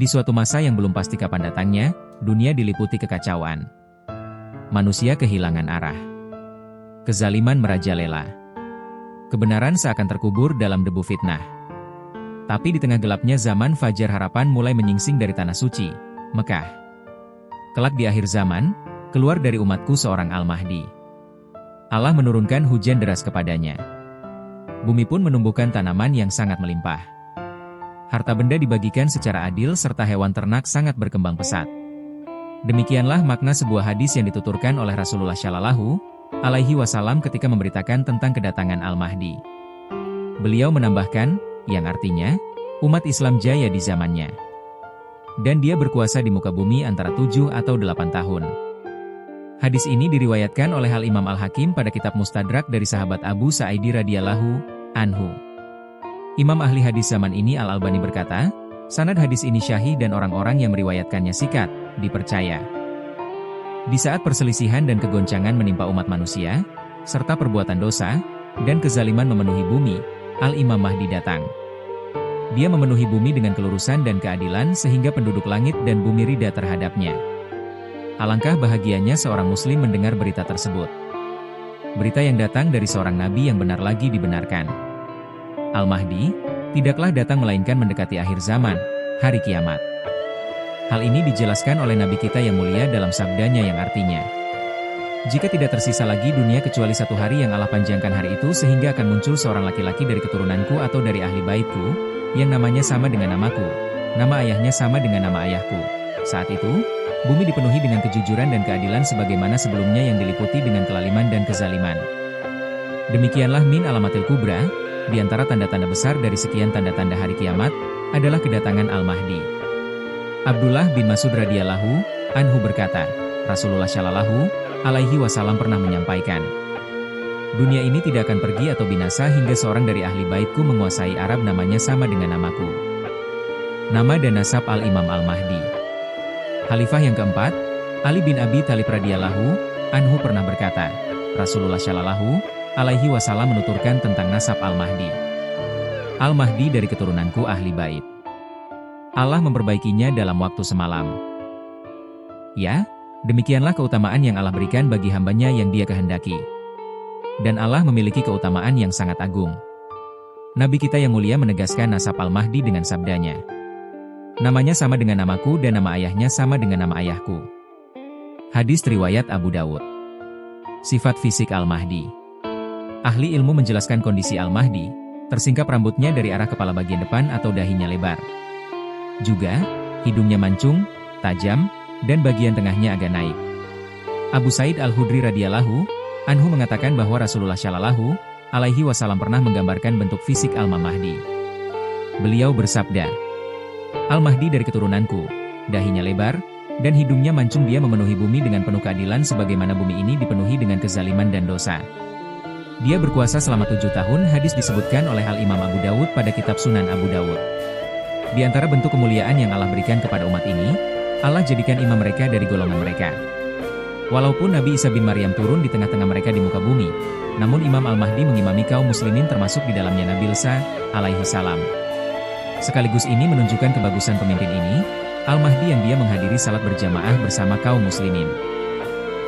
Di suatu masa yang belum pasti kapan datangnya, dunia diliputi kekacauan. Manusia kehilangan arah. Kezaliman merajalela. Kebenaran seakan terkubur dalam debu fitnah. Tapi di tengah gelapnya zaman, fajar harapan mulai menyingsing dari tanah suci, Mekah. Kelak di akhir zaman, keluar dari umatku seorang Al-Mahdi. Allah menurunkan hujan deras kepadanya. Bumi pun menumbuhkan tanaman yang sangat melimpah. Harta benda dibagikan secara adil serta hewan ternak sangat berkembang pesat. Demikianlah makna sebuah hadis yang dituturkan oleh Rasulullah Shallallahu Alaihi Wasallam ketika memberitakan tentang kedatangan Al-Mahdi. Beliau menambahkan, yang artinya, umat Islam jaya di zamannya. Dan dia berkuasa di muka bumi antara 7 atau 8 tahun. Hadis ini diriwayatkan oleh Al-Imam Al-Hakim pada kitab Mustadrak dari sahabat Abu Sa'idi radhiyallahu anhu. Imam ahli hadis zaman ini Al-Albani berkata, sanad hadis ini syahih dan orang-orang yang meriwayatkannya sikat, dipercaya. Di saat perselisihan dan kegoncangan menimpa umat manusia, serta perbuatan dosa, dan kezaliman memenuhi bumi, Al-Imam Mahdi datang. Dia memenuhi bumi dengan kelurusan dan keadilan sehingga penduduk langit dan bumi ridha terhadapnya. Alangkah bahagianya seorang muslim mendengar berita tersebut. Berita yang datang dari seorang nabi yang benar lagi dibenarkan. Al-Mahdi tidaklah datang melainkan mendekati akhir zaman, hari kiamat. Hal ini dijelaskan oleh Nabi kita yang mulia dalam sabdanya yang artinya, jika tidak tersisa lagi dunia kecuali satu hari yang Allah panjangkan hari itu sehingga akan muncul seorang laki-laki dari keturunanku atau dari ahli baitku, yang namanya sama dengan namaku, nama ayahnya sama dengan nama ayahku. Saat itu, bumi dipenuhi dengan kejujuran dan keadilan sebagaimana sebelumnya yang diliputi dengan kelaliman dan kezaliman. Demikianlah min alamatil kubra, di antara tanda-tanda besar dari sekian tanda-tanda hari kiamat, adalah kedatangan Al-Mahdi. Abdullah bin Mas'ud radhiyallahu anhu berkata, Rasulullah Shallallahu Alaihi Wasallam pernah menyampaikan, dunia ini tidak akan pergi atau binasa hingga seorang dari ahli baitku menguasai Arab namanya sama dengan namaku. Nama dan nasab Al-Imam Al-Mahdi. Khalifah yang keempat, Ali bin Abi Thalib radhiyallahu anhu pernah berkata, Rasulullah Shallallahu Alaihi Wasallam menuturkan tentang nasab Al-Mahdi. Al-Mahdi dari keturunanku ahli bait. Allah memperbaikinya dalam waktu semalam. Ya, demikianlah keutamaan yang Allah berikan bagi hambanya yang Dia kehendaki. Dan Allah memiliki keutamaan yang sangat agung. Nabi kita yang mulia menegaskan nasab Al-Mahdi dengan sabdanya, namanya sama dengan namaku dan nama ayahnya sama dengan nama ayahku. Hadis riwayat Abu Dawud. Sifat fisik Al-Mahdi. Ahli ilmu menjelaskan kondisi Al-Mahdi, tersingkap rambutnya dari arah kepala bagian depan atau dahinya lebar. Juga, hidungnya mancung, tajam, dan bagian tengahnya agak naik. Abu Sa'id Al-Khudri radhiyallahu anhu mengatakan bahwa Rasulullah Shallallahu Alaihi Wasallam pernah menggambarkan bentuk fisik Al-Imam Mahdi. Beliau bersabda, Al-Mahdi dari keturunanku, dahinya lebar, dan hidungnya mancung. Dia memenuhi bumi dengan penuh keadilan sebagaimana bumi ini dipenuhi dengan kezaliman dan dosa. Dia berkuasa selama 7 tahun. Hadis disebutkan oleh Al-Imam Abu Dawud pada kitab Sunan Abu Dawud. Di antara bentuk kemuliaan yang Allah berikan kepada umat ini, Allah jadikan imam mereka dari golongan mereka. Walaupun Nabi Isa bin Maryam turun di tengah-tengah mereka di muka bumi, namun Imam Al-Mahdi mengimami kaum muslimin termasuk di dalamnya Nabi Isa alaihi salam. Sekaligus ini menunjukkan kebagusan pemimpin ini, Al-Mahdi yang dia menghadiri salat berjamaah bersama kaum muslimin.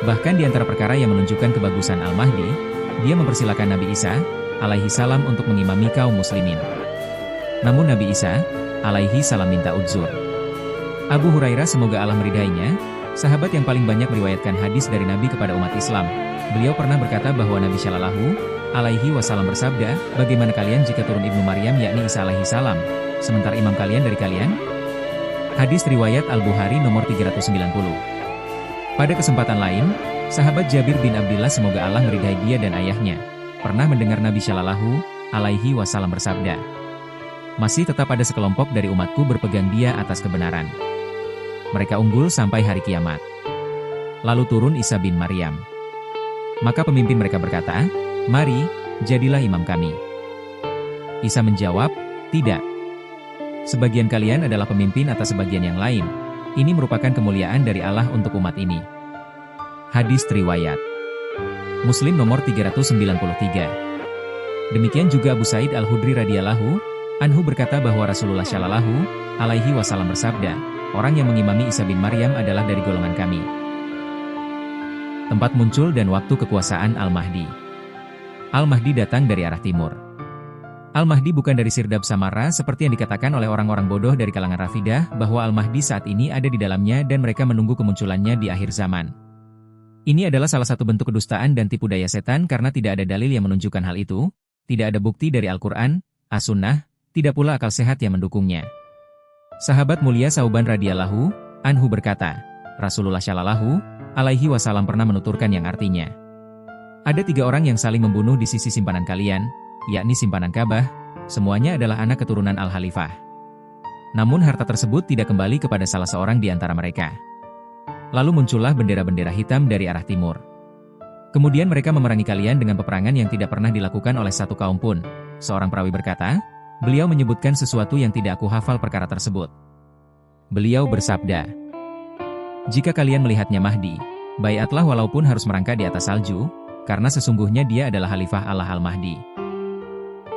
Bahkan di antara perkara yang menunjukkan kebagusan Al-Mahdi, dia mempersilakan Nabi Isa alaihi salam untuk mengimami kaum muslimin. Namun Nabi Isa alaihi salam minta uzur. Abu Hurairah semoga Allah meridainya, sahabat yang paling banyak meriwayatkan hadis dari Nabi kepada umat Islam. Beliau pernah berkata bahwa Nabi Shallallahu Alaihi Wasallam bersabda, bagaimana kalian jika turun Ibnu Maryam yakni Isa alaihi salam, sementara imam kalian dari kalian? Hadis riwayat Al-Bukhari nomor 390. Pada kesempatan lain, sahabat Jabir bin Abdillah semoga Allah meridai dia dan ayahnya, pernah mendengar Nabi Shallallahu Alaihi Wasallam bersabda, masih tetap ada sekelompok dari umatku berpegang dia atas kebenaran. Mereka unggul sampai hari kiamat. Lalu turun Isa bin Maryam. Maka pemimpin mereka berkata, mari, jadilah imam kami. Isa menjawab, tidak. Sebagian kalian adalah pemimpin atas sebagian yang lain. Ini merupakan kemuliaan dari Allah untuk umat ini. Hadis riwayat Muslim nomor 393. Demikian juga Abu Sa'id Al-Khudri radhiyallahu Anhu berkata bahwa Rasulullah Shallallahu Alaihi Wasallam bersabda, orang yang mengimami Isa bin Maryam adalah dari golongan kami. Tempat muncul dan waktu kekuasaan Al-Mahdi. Al-Mahdi datang dari arah timur. Al-Mahdi bukan dari Sirdab Samara seperti yang dikatakan oleh orang-orang bodoh dari kalangan Rafidah bahwa Al-Mahdi saat ini ada di dalamnya dan mereka menunggu kemunculannya di akhir zaman. Ini adalah salah satu bentuk kedustaan dan tipu daya setan karena tidak ada dalil yang menunjukkan hal itu, tidak ada bukti dari Al-Quran, As-Sunnah, tidak pula akal sehat yang mendukungnya. Sahabat mulia Sauban radhiyallahu anhu berkata, Rasulullah Shallallahu Alaihi Wasallam pernah menuturkan yang artinya, ada 3 orang yang saling membunuh di sisi simpanan kalian, yakni simpanan Ka'bah, semuanya adalah anak keturunan Al-Khalifah. Namun harta tersebut tidak kembali kepada salah seorang di antara mereka. Lalu muncullah bendera-bendera hitam dari arah timur. Kemudian mereka memerangi kalian dengan peperangan yang tidak pernah dilakukan oleh satu kaum pun. Seorang perawi berkata, beliau menyebutkan sesuatu yang tidak aku hafal perkara tersebut. Beliau bersabda, jika kalian melihatnya Mahdi, baiatlah walaupun harus merangkak di atas salju, karena sesungguhnya dia adalah Khalifah Allah Al-Mahdi.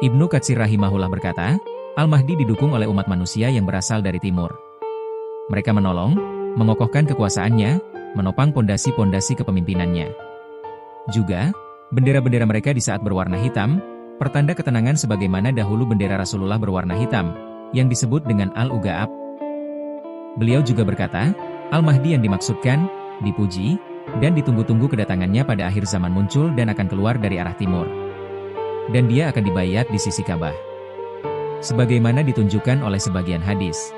Ibnu Katsir rahimahullah berkata, Al-Mahdi didukung oleh umat manusia yang berasal dari timur. Mereka menolong, mengokohkan kekuasaannya, menopang pondasi-pondasi kepemimpinannya. Juga, bendera-bendera mereka di saat berwarna hitam, pertanda ketenangan sebagaimana dahulu bendera Rasulullah berwarna hitam, yang disebut dengan Al-Uga'ab. Beliau juga berkata, Al-Mahdi yang dimaksudkan, dipuji, dan ditunggu-tunggu kedatangannya pada akhir zaman muncul dan akan keluar dari arah timur. Dan dia akan dibayat di sisi Ka'bah. Sebagaimana ditunjukkan oleh sebagian hadis.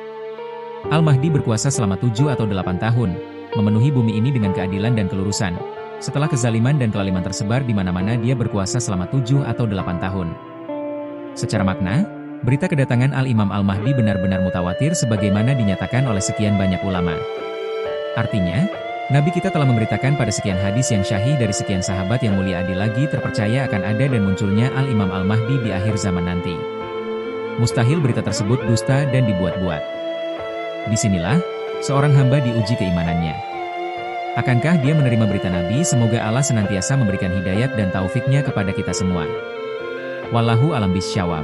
Al-Mahdi berkuasa selama 7 atau 8 tahun, memenuhi bumi ini dengan keadilan dan kelurusan. Setelah kezaliman dan kelaliman tersebar di mana-mana dia berkuasa selama 7 atau 8 tahun. Secara makna, berita kedatangan Al-Imam Al-Mahdi benar-benar mutawatir sebagaimana dinyatakan oleh sekian banyak ulama. Artinya, Nabi kita telah memberitakan pada sekian hadis yang syahih dari sekian sahabat yang mulia adil lagi terpercaya akan ada dan munculnya Al-Imam Al-Mahdi di akhir zaman nanti. Mustahil berita tersebut dusta dan dibuat-buat. Disinilah, seorang hamba diuji keimanannya. Akankah dia menerima berita Nabi? Semoga Allah senantiasa memberikan hidayat dan taufiknya kepada kita semua. Wallahu a'lam bishshawab.